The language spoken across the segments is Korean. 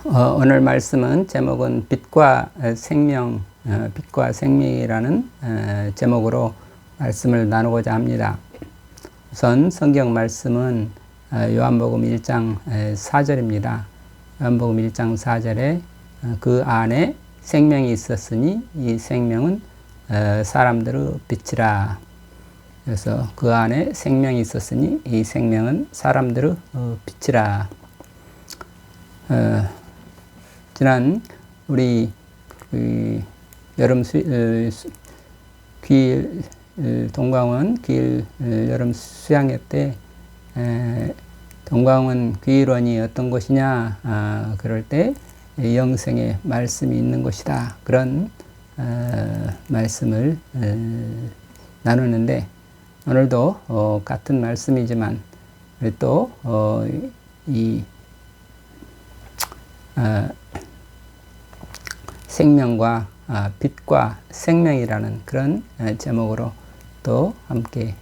오늘 말씀은 제목은 빛과 생명, 빛과 생명이라는 제목으로 말씀을 나누고자 합니다. 우선 성경 말씀은 요한복음 1장 4절입니다. 요한복음 1장 4절에 그 안에 생명이 있었으니 이 생명은 사람들의 빛이라. 그래서 그 안에 생명이 있었으니 이 생명은 사람들의 빛이라. 지난 우리 여름 귀일 동광원 귀일 여름 수양회 때 동광원 귀일원이 어떤 곳이냐 그럴 때 영생의 말씀이 있는 곳이다, 그런 말씀을 나누는데, 오늘도 같은 말씀이지만 또 생명과 빛과 생명이라는 그런 제목으로 또 함께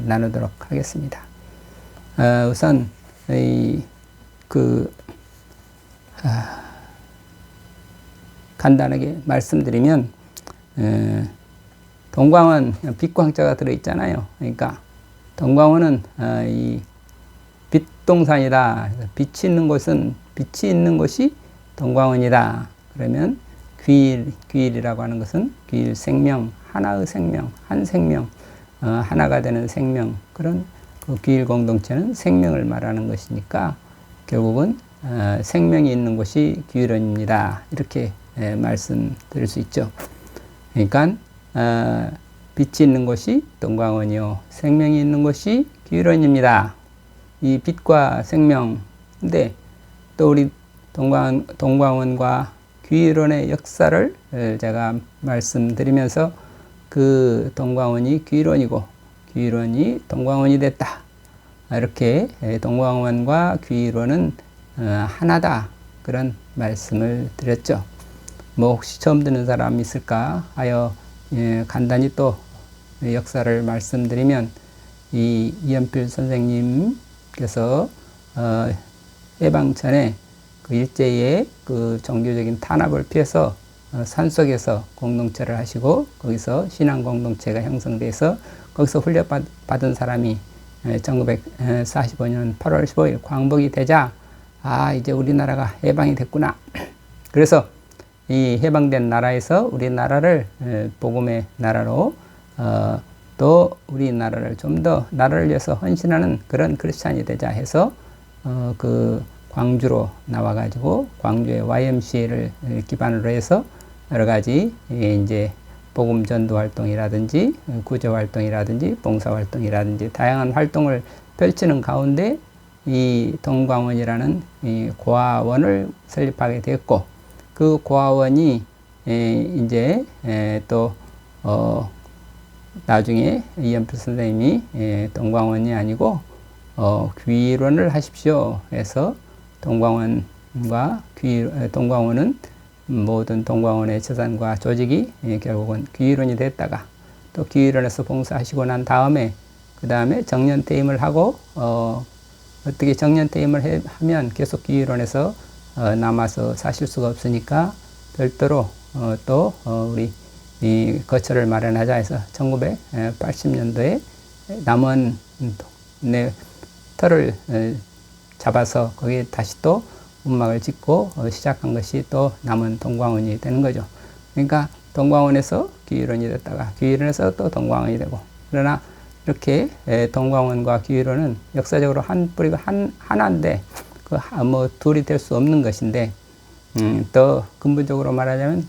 나누도록 하겠습니다. 우선 간단하게 말씀드리면 동광원 빛광자가 들어있잖아요. 그러니까 동광원은 이 빛동산이다. 빛이 있는 곳이 동광원이다. 그러면 귀일이라고 하는 것은 귀일 생명, 하나의 생명, 한 생명, 하나가 되는 생명, 그런 그 귀일 공동체는 생명을 말하는 것이니까 결국은 생명이 있는 곳이 귀일원입니다. 이렇게 말씀드릴 수 있죠. 그러니까 빛이 있는 곳이 동광원이요, 생명이 있는 곳이 귀일원입니다. 이 빛과 생명인데 또 우리 동광원과 귀일원의 역사를 제가 말씀드리면서 그 동광원이 귀일원이고 귀일원이 동광원이 됐다, 이렇게 동광원과 귀일원은 하나다, 그런 말씀을 드렸죠. 혹시 처음 듣는 사람 있을까 하여 간단히 또 역사를 말씀드리면, 이 이연필 선생님께서 해방 전에 그 일제의 그 종교적인 탄압을 피해서 산속에서 공동체를 하시고 거기서 신앙 공동체가 형성돼서 거기서 훈련받은 사람이 1945년 8월 15일 광복이 되자 이제 우리나라가 해방이 됐구나. 그래서 이 해방된 나라에서 우리나라를 복음의 나라로 또 우리나라를 좀 더 나라를 위해서 헌신하는 그런 크리스찬이 되자 해서 그 광주로 나와가지고 광주의 YMCA를 기반으로 해서 여러 가지 이제 복음 전도 활동이라든지 구조 활동이라든지 봉사 활동이라든지 다양한 활동을 펼치는 가운데 이 동광원이라는 이 고아원을 설립하게 됐고, 그 고아원이 이제 또 나중에 이연필 선생님이 동광원이 아니고 귀일원을 하십시오 해서 동광원은 모든 동광원의 재산과 조직이 결국은 귀일원이 됐다가 또 귀일원에서 봉사하시고 난 다음에 그 다음에 정년퇴임을 하고 어떻게 정년퇴임을 하면 계속 귀일원에서 남아서 사실 수가 없으니까 별도로 또 우리 이 거처를 마련하자 해서 1980년도에 남원 터를 잡아서 거기에 다시 또 움막을 짓고 시작한 것이 또 남원 동광원이 되는 거죠. 그러니까 동광원에서 귀일원이 됐다가 귀일원에서 또 동광원이 되고, 그러나 이렇게 동광원과 귀일원은 역사적으로 한 뿌리가 하나인데 둘이 될 수 없는 것인데, 또 근본적으로 말하자면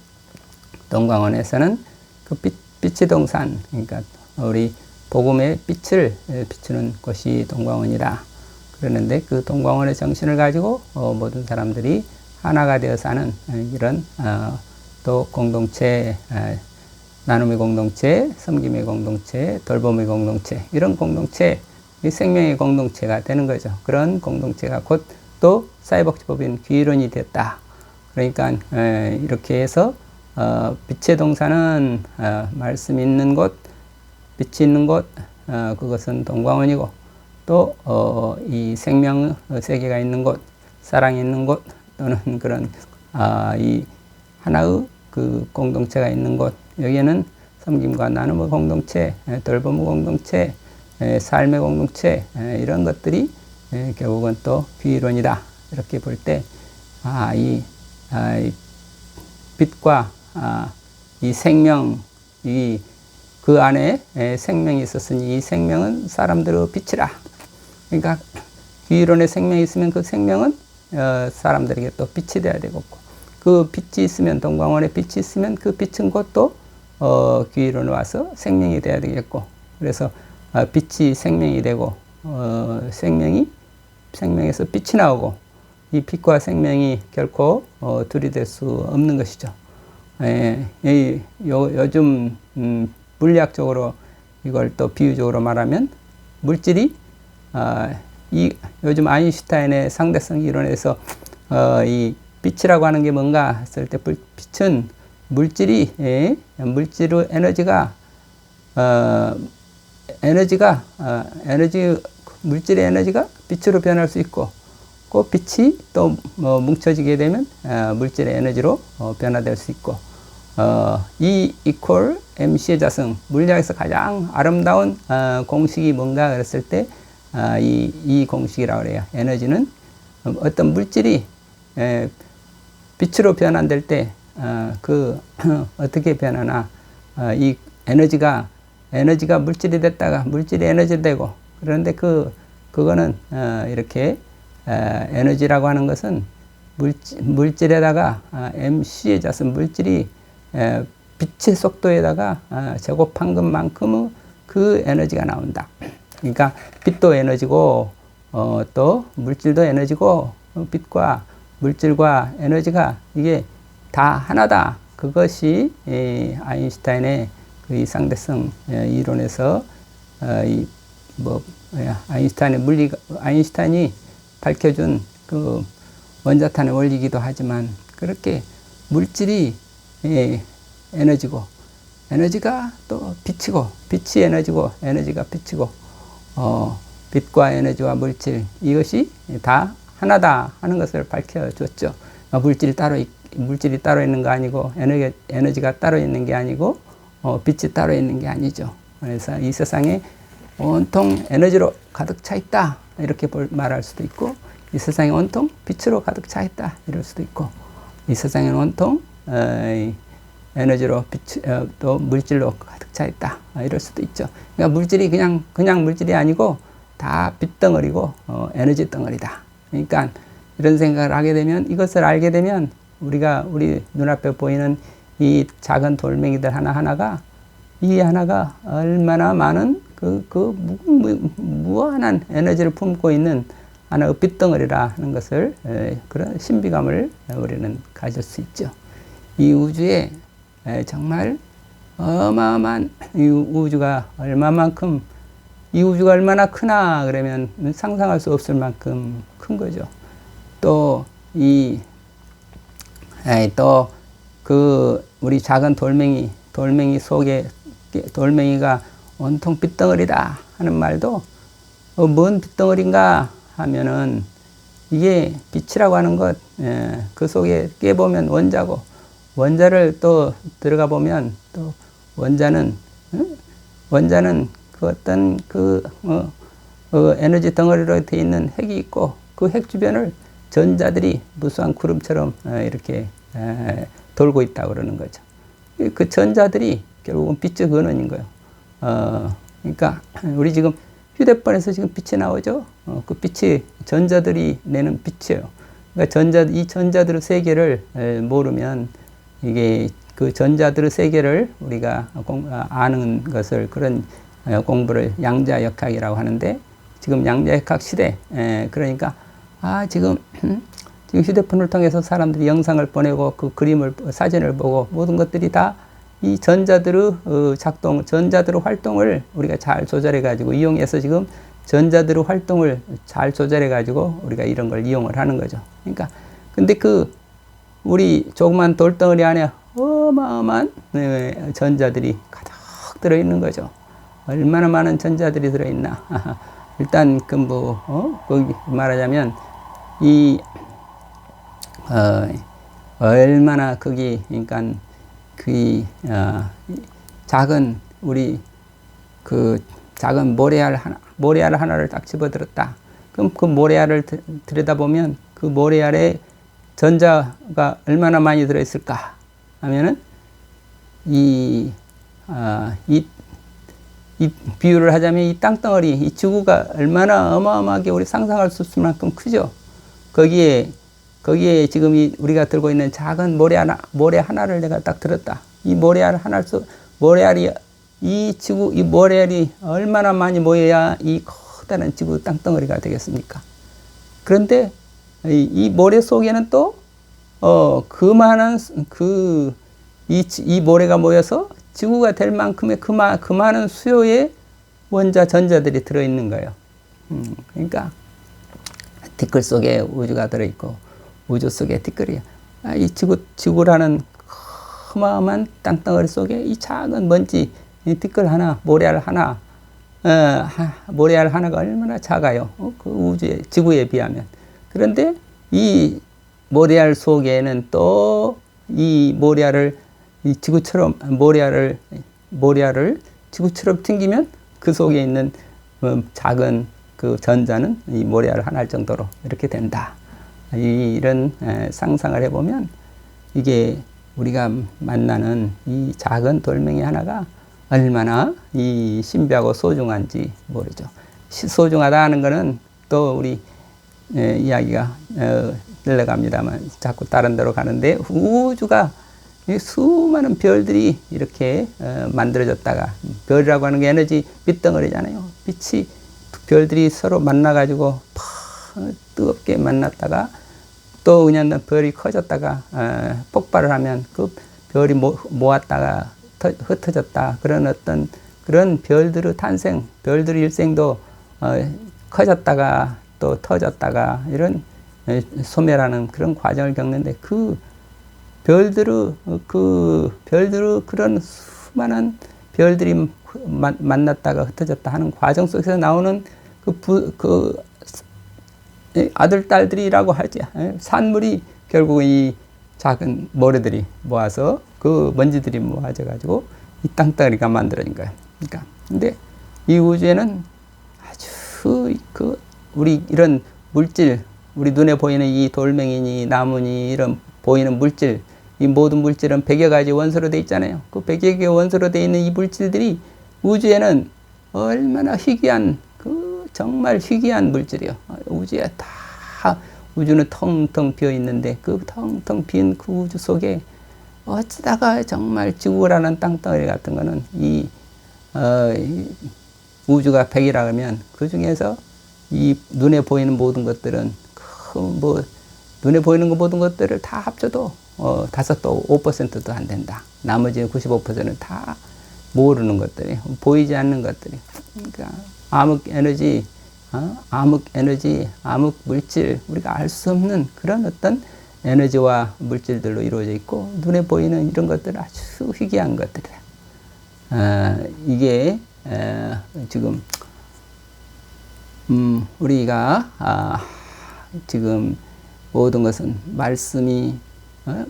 동광원에서는 그 빛의 동산, 그러니까 우리 복음의 빛을 비추는 곳이 동광원이다. 그러는데 그 동광원의 정신을 가지고 모든 사람들이 하나가 되어 사는 이런 또 공동체, 나눔의 공동체, 섬김의 공동체, 돌봄의 공동체, 이런 공동체, 이 생명의 공동체가 되는 거죠. 그런 공동체가 곧 또 사회복지법인 귀일원이 됐다. 그러니까 이렇게 해서 빛의 동산은 말씀 있는 곳, 빛이 있는 곳, 그것은 동광원이고, 또 이 생명 세계가 있는 곳, 사랑이 있는 곳, 또는 그런 이 하나의 그 공동체가 있는 곳, 여기에는 섬김과 나눔의 공동체, 돌봄의 공동체, 삶의 공동체, 이런 것들이 결국은 또 귀이론이다. 이렇게 볼 때, 이 빛과 이 생명, 그 안에 생명이 있었으니 이 생명은 사람들의 빛이라. 그러니까 귀이론에 생명이 있으면 그 생명은 사람들에게 또 빛이 되어야 되고, 그 빛이 있으면, 동광원에 빛이 있으면 그 빛은 곧 또 귀이론에 와서 생명이 되어야 되겠고, 그래서 빛이 생명이 되고, 생명에서 빛이 나오고, 이 빛과 생명이 결코 둘이 될 수 없는 것이죠. 요즘 물리학적으로 이걸 또 비유적으로 말하면, 물질이 요즘 아인슈타인의 상대성 이론에서 이 빛이라고 하는 게 뭔가 했을 때, 빛은 물질의 물질의 에너지가 빛으로 변할 수 있고, 그 빛이 또 뭉쳐지게 되면 물질의 에너지로 변화될 수 있고, E equal mc의 자승, 물리학에서 가장 아름다운 공식이 뭔가 그랬을 때 이 공식이라고 그래요. 에너지는 어떤 물질이 빛으로 변환될 때 어떻게 변하나, 이 에너지가 물질이 됐다가 물질이 에너지 되고, 그런데 그거는 이렇게 에너지라고 하는 것은 물질에다가 mc의 자승, 물질이 빛의 속도에다가 제곱한 것만큼의 그 에너지가 나온다. 그러니까 빛도 에너지고 또 물질도 에너지고, 빛과 물질과 에너지가 이게 다 하나다. 그것이 아인슈타인의 그 상대성 이론에서 아인슈타인이 밝혀준 그 원자탄의 원리이기도 하지만, 그렇게 물질이 에너지고, 에너지가 또 빛이고, 빛이 에너지고, 에너지가 빛이고, 빛과 에너지와 물질, 이것이 다 하나다 하는 것을 밝혀줬죠. 물질이 따로 있는 거 아니고, 에너지가 따로 있는 게 아니고, 빛이 따로 있는 게 아니죠. 그래서 이 세상에 온통 에너지로 가득 차 있다, 이렇게 말할 수도 있고, 이 세상에 온통 빛으로 가득 차 있다, 이럴 수도 있고, 이 세상에는 온통 에너지로 또 물질로 가득 차 있다, 이럴 수도 있죠. 그러니까 물질이 그냥 물질이 아니고 다 빛덩어리고 에너지 덩어리다. 그러니까 이런 생각을 하게 되면, 이것을 알게 되면, 우리 눈앞에 보이는 이 작은 돌멩이들 하나가 얼마나 많은 무한한 에너지를 품고 있는 하나의 빛덩어리라 하는 것을, 그런 신비감을 우리는 가질 수 있죠. 이 우주에 정말 어마어마한 이 우주가 이 우주가 얼마나 크나 그러면 상상할 수 없을 만큼 큰 거죠. 또 우리 작은 돌멩이 속에, 돌멩이가 온통 빛덩어리다 하는 말도, 뭔 빛덩어리인가 하면은, 이게 빛이라고 하는 것, 그 속에 깨보면 원자를 또 들어가 보면, 또 원자는 그 어떤 에너지 덩어리로 되어 있는 핵이 있고, 그 핵 주변을 전자들이 무수한 구름처럼 이렇게 돌고 있다고 그러는 거죠. 그 전자들이 결국은 빛의 근원인 거예요. 그러니까 우리 지금 휴대폰에서 지금 빛이 나오죠. 그 빛이 전자들이 내는 빛이에요. 그러니까 이 전자들의 세계를 모르면, 이게 그 전자들의 세계를 우리가 아는 것을, 그런 공부를 양자역학이라고 하는데, 지금 양자역학 시대, 그러니까 지금 휴대폰을 통해서 사람들이 영상을 보내고, 그 사진을 보고, 모든 것들이 다 이 전자들의 전자들의 활동을 우리가 잘 조절해 가지고, 이용해서 지금 전자들의 활동을 잘 조절해 가지고 우리가 이런 걸 이용을 하는 거죠. 그러니까 근데 우리 조그만 돌덩어리 안에 어마어마한 전자들이 가득 들어 있는 거죠. 얼마나 많은 전자들이 들어 있나. 일단 거기 말하자면, 얼마나 거기 그러니까 그 작은 우리 그 작은 모래알 하나를 딱 집어들었다. 그럼 그 모래알을 들여다보면 그 모래알에 전자가 얼마나 많이 들어있을까 하면은 이 비유를 하자면 이 땅덩어리, 이 지구가 얼마나 어마어마하게 우리 상상할 수 없을 만큼 크죠. 거기에 지금 우리가 들고 있는 작은 모래 하나를 내가 딱 들었다. 이 모래알이 이 모래알이 얼마나 많이 모여야 이 커다란 지구 땅덩어리가 되겠습니까? 그런데 이 모래 속에는 또 그만한 이 모래가 모여서 지구가 될 만큼의 그 많은 수요의 원자 전자들이 들어있는 거예요. 그러니까 티끌 속에 우주가 들어있고 우주 속에 티끌이 이 지구라는 어마어마한 땅덩어리 속에 이 작은 먼지 이 티끌 하나 모래알 하나가 얼마나 작아요. 그 우주의 지구에 비하면. 그런데 이 모래알 속에는 또 이 모래알을 지구처럼 튕기면 그 속에 있는 작은 그 전자는 이 모래알 하나 정도로 이렇게 된다. 이런 상상을 해보면 이게 우리가 만나는 이 작은 돌멩이 하나가 얼마나 이 신비하고 소중한지 모르죠. 소중하다 하는 거는 또 우리 이야기가 흘러갑니다만 자꾸 다른 데로 가는데 우주가 수많은 별들이 이렇게 만들어졌다가 별이라고 하는 게 에너지 빛덩어리잖아요. 별들이 서로 만나가지고 뜨겁게 만났다가 또 그냥 별이 커졌다가 폭발을 하면 그 별이 모았다가 흩어졌다. 그런 별들의 탄생, 별들의 일생도 커졌다가 또 터졌다가 이런 소멸하는 그런 과정을 겪는데 그 별들의 그런 수많은 별들이 만났다가 흩어졌다 하는 과정 속에서 나오는 그 아들, 딸들이라고 하지. 산물이 결국 이 작은 모래들이 모아서 그 먼지들이 모아져 가지고 이 땅덩어리가 만들어진 거예요. 그러니까. 근데 이 우주에는 아주 우리 이런 물질, 우리 눈에 보이는 이 돌멩이니 나무니 이런 보이는 물질, 이 모든 물질은 100여 가지 원소로 되어 있잖아요. 그 100여 개 원소로 되어 있는 이 물질들이 우주에는 얼마나 희귀한, 정말 희귀한 물질이요. 우주는 텅텅 비어 있는데 그 텅텅 빈 그 우주 속에 어쩌다가 정말 지구라는 땅덩어리 같은 거는 이 우주가 100이라 하면 그 중에서 이 눈에 보이는 모든 것들은 눈에 보이는 모든 것들을 다 합쳐도 5%도 안 된다. 나머지 95%는 다 모르는 것들이, 보이지 않는 것들이. 그러니까 암흑 에너지, 암흑 물질, 우리가 알 수 없는 그런 어떤 에너지와 물질들로 이루어져 있고 눈에 보이는 이런 것들은 아주 희귀한 것들이다. 이게 지금 우리가 지금 모든 것은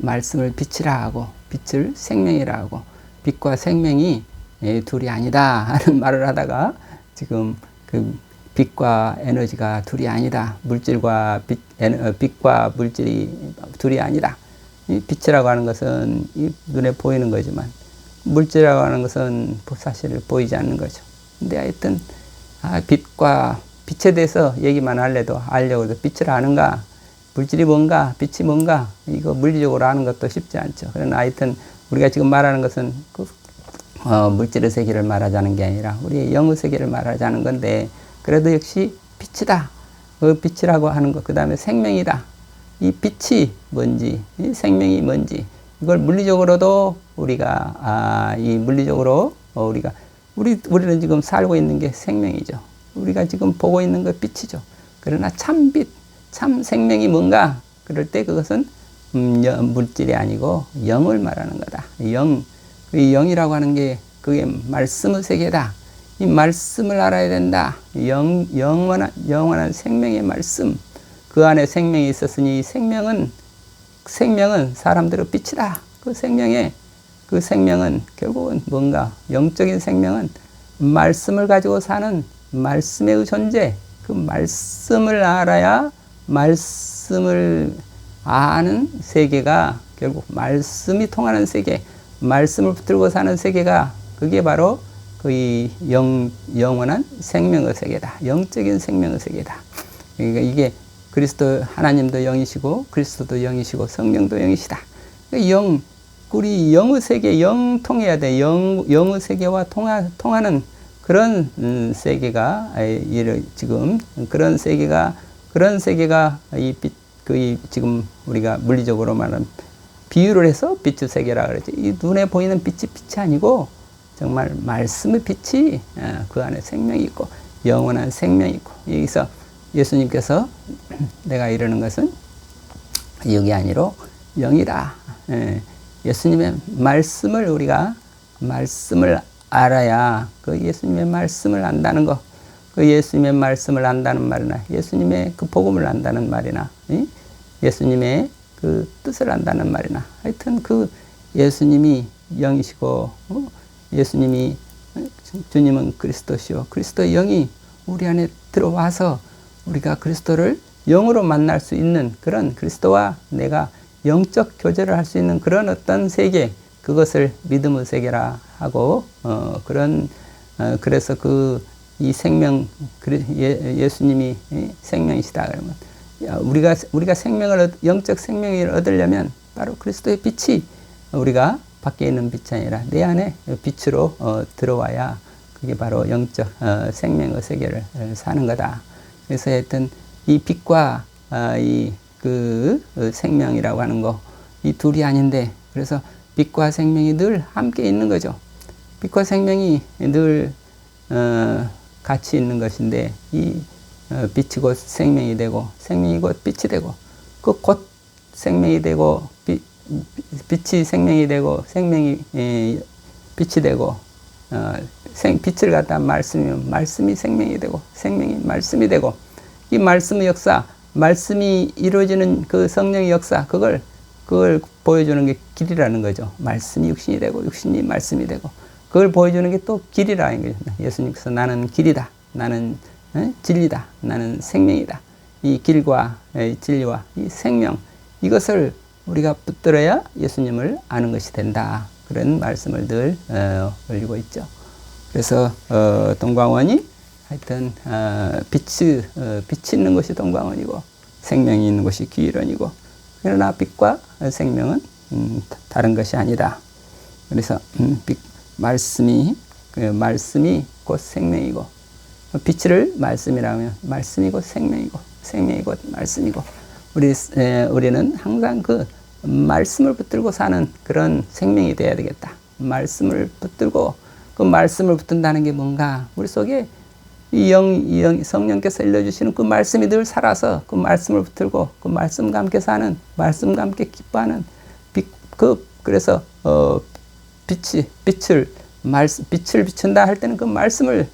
말씀을 빛이라 하고 빛을 생명이라 하고 빛과 생명이 둘이 아니다 하는 말을 하다가 지금 그 빛과 에너지가 둘이 아니다. 물질과 빛과 물질이 둘이 아니다. 이 빛이라고 하는 것은 이 눈에 보이는 거지만 물질이라고 하는 것은 사실 보이지 않는 거죠. 근데 하여튼 빛에 대해서 얘기만 하려고 해도 빛을 아는가, 물질이 뭔가, 빛이 뭔가, 이거 물리적으로 아는 것도 쉽지 않죠. 그러나 하여튼 우리가 지금 말하는 것은 물질의 세계를 말하자는 게 아니라 우리의 영의 세계를 말하자는 건데, 그래도 역시 빛이다. 그 빛이라고 하는 것, 그 다음에 생명이다. 이 빛이 뭔지, 이 생명이 뭔지, 이걸 물리적으로도 우리가 우리는 지금 살고 있는 게 생명이죠. 우리가 지금 보고 있는 게 빛이죠. 그러나 참 빛, 참 생명이 뭔가 그럴 때 그것은 물질이 아니고 영을 말하는 거다. 이 영이라고 하는 게 그게 말씀의 세계다. 이 말씀을 알아야 된다. 영원한 생명의 말씀. 그 안에 생명이 있었으니 이 생명은 생명은 사람들의 빛이다. 그 생명은 결국은 뭔가 영적인 생명은 말씀을 가지고 사는 말씀의 존재, 그 말씀을 알아야 말씀을 아는 세계가 결국 말씀이 통하는 세계, 말씀을 붙들고 사는 세계가 그게 바로 그 영원한 생명의 세계다. 영적인 생명의 세계다. 그러니까 이게 그리스도 하나님도 영이시고 그리스도도 영이시고 성령도 영이시다. 우리 영의 세계, 영통해야 돼. 영의 세계와 통하는 그런 세계가 지금 그런 세계가 지금 우리가 물리적으로 말하는 비유를 해서 빛의 세계라 그러지. 이 눈에 보이는 빛이 아니고 정말 말씀의 빛이 그 안에 생명이 있고 영원한 생명이 있고, 여기서 예수님께서 내가 이러는 것은 영이 아니로 영이다. 예수님의 말씀을 우리가 말씀을 알아야 그 예수님의 말씀을 안다는 거, 그 예수님의 말씀을 안다는 말이나 예수님의 그 복음을 안다는 말이나 예수님의 그 뜻을 안다는 말이나 하여튼 그 예수님이 영이시고 예수님이 주님은 그리스도시요 그리스도의 영이 우리 안에 들어와서 우리가 그리스도를 영으로 만날 수 있는 그런 그리스도와 내가 영적 교제를 할 수 있는 그런 어떤 세계, 그것을 믿음의 세계라 하고 그래서 이 생명 예수님이 생명이시다 그러면 우리가 영적 생명을 얻으려면 바로 그리스도의 빛이 우리가 밖에 있는 빛이 아니라 내 안에 빛으로 들어와야 그게 바로 영적 생명의 세계를 사는 거다. 그래서 하여튼 이 빛과 그 생명이라고 하는 거, 이 둘이 아닌데, 그래서 빛과 생명이 늘 함께 있는 거죠. 빛과 생명이 늘 같이 있는 것인데, 이 빛이 곧 생명이 되고 생명이 곧 빛이 되고 그 곧 생명이 되고 빛이 생명이 되고 생명이 빛이 되고 빛을 갖다 말씀이면 말씀이 생명이 되고 생명이 말씀이 되고, 이 말씀의 역사, 말씀이 이루어지는 그 성령의 역사, 그걸 보여주는 게 길이라는 거죠. 말씀이 육신이 되고 육신이 말씀이 되고 그걸 보여주는 게 또 길이라는 거죠. 예수님께서 나는 길이다, 나는 진리다, 나는 생명이다. 이 길과 이 진리와 이 생명, 이것을 우리가 붙들어야 예수님을 아는 것이 된다. 그런 말씀을 늘 올리고 있죠. 그래서 동광원이 하여튼 빛이 있는 것이 동광원이고 생명이 있는 것이 귀일원이고, 그러나 빛과 생명은 다른 것이 아니다. 그래서 말씀이 곧 생명이고, 빛을 말씀이라면 말씀이 곧 생명이고 생명이 곧 말씀이고, 우리는 항상 그 말씀을 붙들고 사는 그런 생명이 되어야 되겠다. 말씀을 붙들고, 그 말씀을 붙든다는 게 뭔가 우리 속에 이 성령께서 일러주시는 그 말씀이 늘 살아서 그 말씀을 붙들고 그 말씀과 함께 사는, 말씀과 함께 기뻐하는 그래서 빛을 비춘다 할 때는 그 말씀을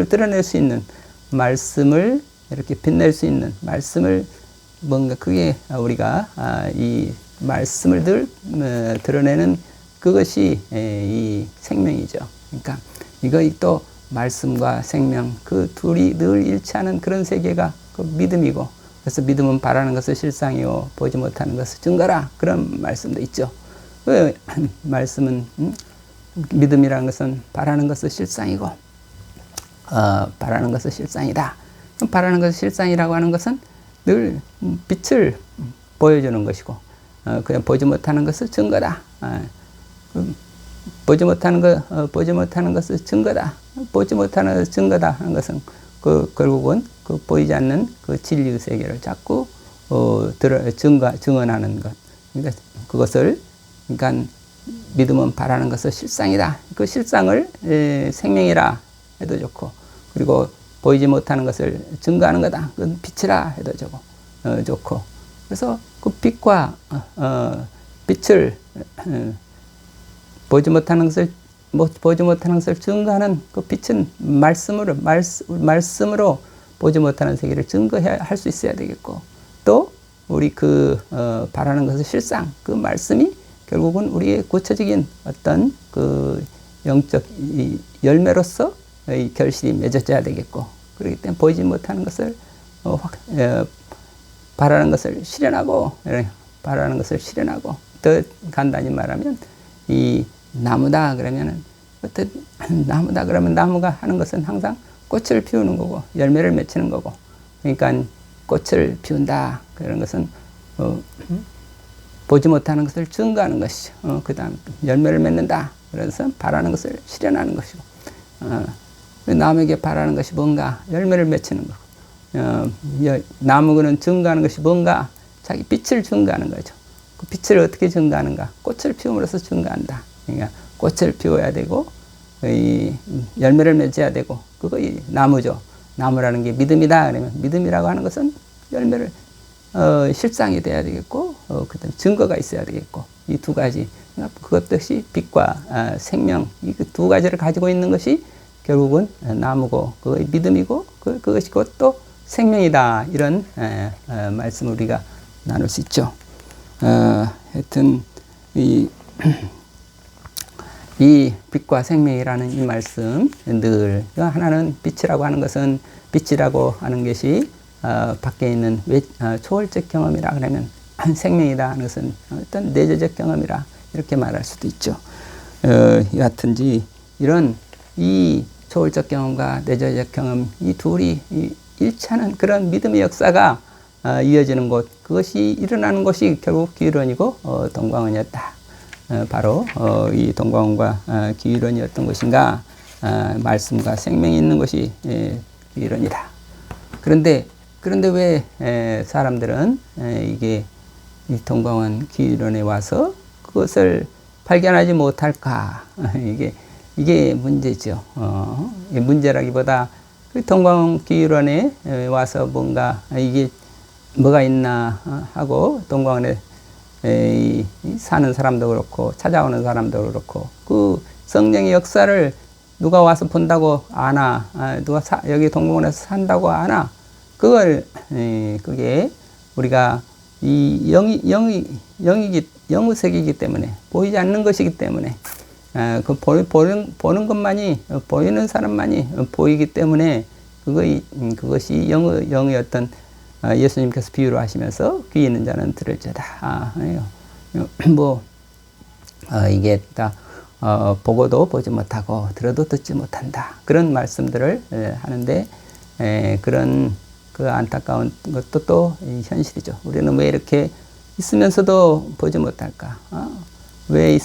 드러낼 수 있는, 말씀을 이렇게 빛낼 수 있는 말씀을 뭔가 그게 우리가 이 말씀을 늘 드러내는 그것이 이 생명이죠. 그러니까 이거 또 말씀과 생명 그 둘이 늘 일치하는 그런 세계가 그 믿음이고, 그래서 믿음은 바라는 것을 실상이요 보지 못하는 것을 증거라, 그런 말씀도 있죠. 그 말씀은 믿음이라는 것은 바라는 것을 실상이고 바라는 것을 실상이다. 바라는 것을 실상이라고 하는 것은 늘 빛을 보여주는 것이고 그냥 보지 못하는 것을 증거다. 보지 못하는 것을 증거다. 보지 못하는 것을 증거다 하는 것은 결국은 그 보이지 않는 그 진리의 세계를 자꾸 증언하는 것. 그러니까 그것을, 그러니까 믿음은 바라는 것을 실상이다. 그 실상을 생명이라 해도 좋고, 그리고 보이지 못하는 것을 증거하는 거다. 그건 빛이라 해도 좋고. 그래서 그 빛과 빛을 보지 못하는 것을 증거하는 그 빛은 말씀으로 보지 못하는 세계를 증거해야 할 수 있어야 되겠고, 또 우리 바라는 것의 실상, 그 말씀이 결국은 우리의 구체적인 어떤 그 영적 열매로서 이 결실이 맺어져야 되겠고, 그렇기 때문에 보이지 못하는 것을 바라는 것을 실현하고, 바라는 것을 실현하고, 더 간단히 말하면 이 나무다 그러면은 어떤 나무다 그러면 나무가 하는 것은 항상 꽃을 피우는 거고 열매를 맺히는 거고, 그러니까 꽃을 피운다 그런 것은 보지 못하는 것을 증거하는 것이죠. 그 다음 열매를 맺는다 그래서 바라는 것을 실현하는 것이고, 나무에게 바라는 것이 뭔가 열매를 맺히는 거고, 나무는 증거하는 것이 뭔가 자기 빛을 증거하는 거죠. 그 빛을 어떻게 증거하는가? 꽃을 피움으로써 증거한다. 그러니까 꽃을 피워야 되고 이 열매를 맺어야 되고, 그거 이 나무죠. 나무라는 게 믿음이다 그러면 믿음이라고 하는 것은 열매를 실상이 돼야 되겠고, 그다음 증거가 있어야 되겠고, 이 두 가지, 그러니까 그것 역시 빛과 생명, 이 두 가지를 가지고 있는 것이 결국은 나무고 그것이 믿음이고 그것이 또 생명이다. 이런 말씀을 우리가 나눌 수 있죠. 하여튼 이 빛과 생명이라는 이 말씀, 늘 하나는 빛이라고 하는 것은, 빛이라고 하는 것이 밖에 있는 초월적 경험이라 그러면 생명이다 하는 것은 어떤 내재적 경험이라 이렇게 말할 수도 있죠. 여하튼지 이런 이 초월적 경험과 내재적 경험, 이 둘이 일치하는 그런 믿음의 역사가 이어지는 곳, 그것이 일어나는 곳이 결국 기일원이고 동광원이었다. 바로 이 동광원과 기일원이었던 것인가, 말씀과 생명이 있는 것이 기일원이다. 그런데 왜 사람들은 이게 이 동광원 기일원에 와서 그것을 발견하지 못할까? 이게 문제죠. 문제라기보다 그 동광원 기일원에 와서 뭔가 이게 뭐가 있나 하고, 동광원에 사는 사람도 그렇고 찾아오는 사람도 그렇고, 그 성령의 역사를 누가 와서 본다고 아나, 누가 여기 동광원에서 산다고 아나, 그게 우리가 이 영의 세계이기 때문에, 보이지 않는 것이기 때문에, 그 보는 것만이, 보이는 사람만이 보이기 때문에, 그것이 영의 어떤, 예수님께서 비유로 하시면서 귀 있는 자는 들을지어다. 이게 다 보고도 보지 못하고 들어도 듣지 못한다. 그런 말씀들을 하는데, 그런 그 안타까운 것도 또 현실이죠. 우리는 왜 이렇게 있으면서도 보지 못할까? 왜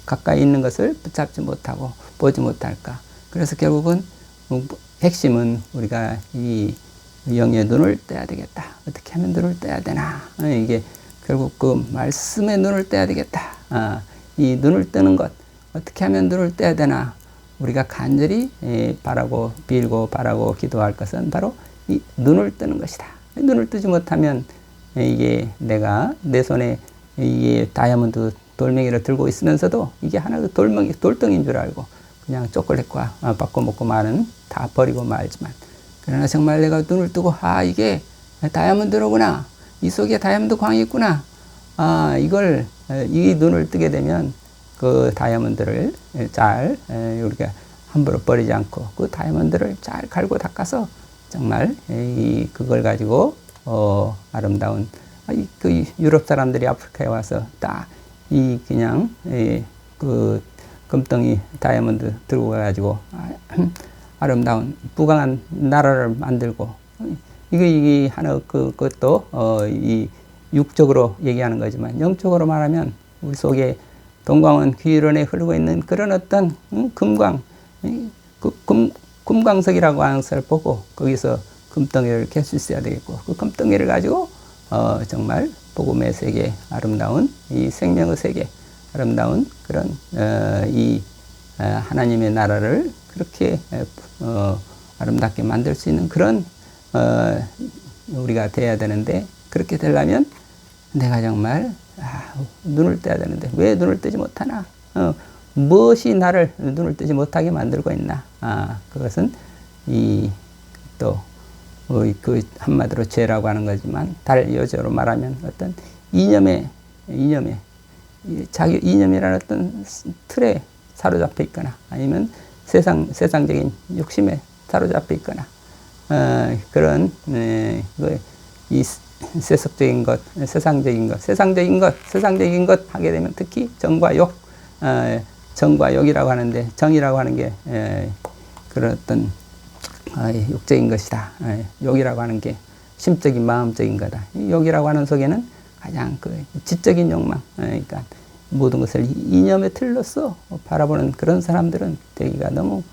가까이 있는 것을 붙잡지 못하고 보지 못할까? 그래서 결국은 핵심은 우리가 이 영의 눈을 떼야 되겠다. 어떻게 하면 눈을 떼야 되나? 이게 결국 그 말씀에 눈을 떼야 되겠다. 이 눈을 뜨는 것, 어떻게 하면 눈을 떼야 되나? 우리가 간절히 바라고 빌고 바라고 기도할 것은 바로 이 눈을 뜨는 것이다. 눈을 뜨지 못하면 이게 내가 내 손에 이게 다이아몬드 돌멩이를 들고 있으면서도 이게 하나의 돌덩이인 줄 알고 그냥 초콜릿과 바꿔 먹고 마는, 다 버리고 말지만, 그러나 정말 내가 눈을 뜨고 이게 다이아몬드로구나, 이 속에 다이아몬드 광이 있구나, 이 눈을 뜨게 되면 그 다이아몬드를 잘 우리가 함부로 버리지 않고 그 다이아몬드를 잘 갈고 닦아서 정말 그걸 가지고 아름다운, 그 유럽 사람들이 아프리카에 와서 딱 그냥 그 금덩이 다이아몬드 들고 가지고 아름다운 부강한 나라를 만들고, 이게 하나 그것도 이 육적으로 얘기하는 거지만, 영적으로 말하면 우리 속에 동광원 기일원에 흐르고 있는 그런 어떤 금광, 금광석이라고 하는 것을 보고 거기서 금덩이를 캘 수 있어야 되겠고, 그 금덩이를 가지고 정말 복음의 세계, 아름다운 이 생명의 세계, 아름다운 그런 이 하나님의 나라를 그렇게 아름답게 만들 수 있는 그런 우리가 돼야 되는데, 그렇게 되려면 내가 정말 눈을 떼야 되는데 왜 눈을 뜨지 못하나? 무엇이 나를 눈을 뜨지 못하게 만들고 있나? 그것은 또 그 한마디로 죄라고 하는 거지만 달 여자로 말하면 어떤 이념에 자기 이념이라는 어떤 틀에 사로잡혀 있거나 아니면 세상적인 욕심에 사로잡혀 있거나 그런 이 세속적인 것, 세상적인 것 하게 되면 특히 정과 욕이라고 하는데 정이라고 하는 게 그런 어떤 육적인 것이다. 욕이라고 하는 게 심적인 마음적인 거다. 욕이라고 하는 속에는 가장 그 지적인 욕망, 그러니까 모든 것을 이념의 틀로서 바라보는 그런 사람들은 되기가 너무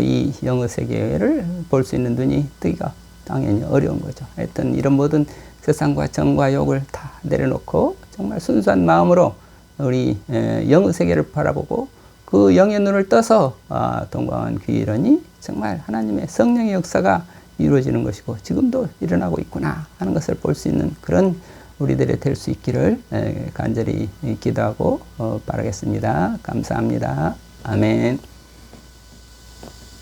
이 영의 세계를 볼 수 있는 눈이 뜨기가 당연히 어려운 거죠. 하여튼 이런 모든 세상과 정과 욕을 다 내려놓고 정말 순수한 마음으로 우리 영의 세계를 바라보고 그 영의 눈을 떠서 동방원 귀일원이 정말 하나님의 성령의 역사가 이루어지는 것이고 지금도 일어나고 있구나 하는 것을 볼 수 있는 그런 우리들이 될 수 있기를 간절히 기도하고 바라겠습니다. 감사합니다. 아멘.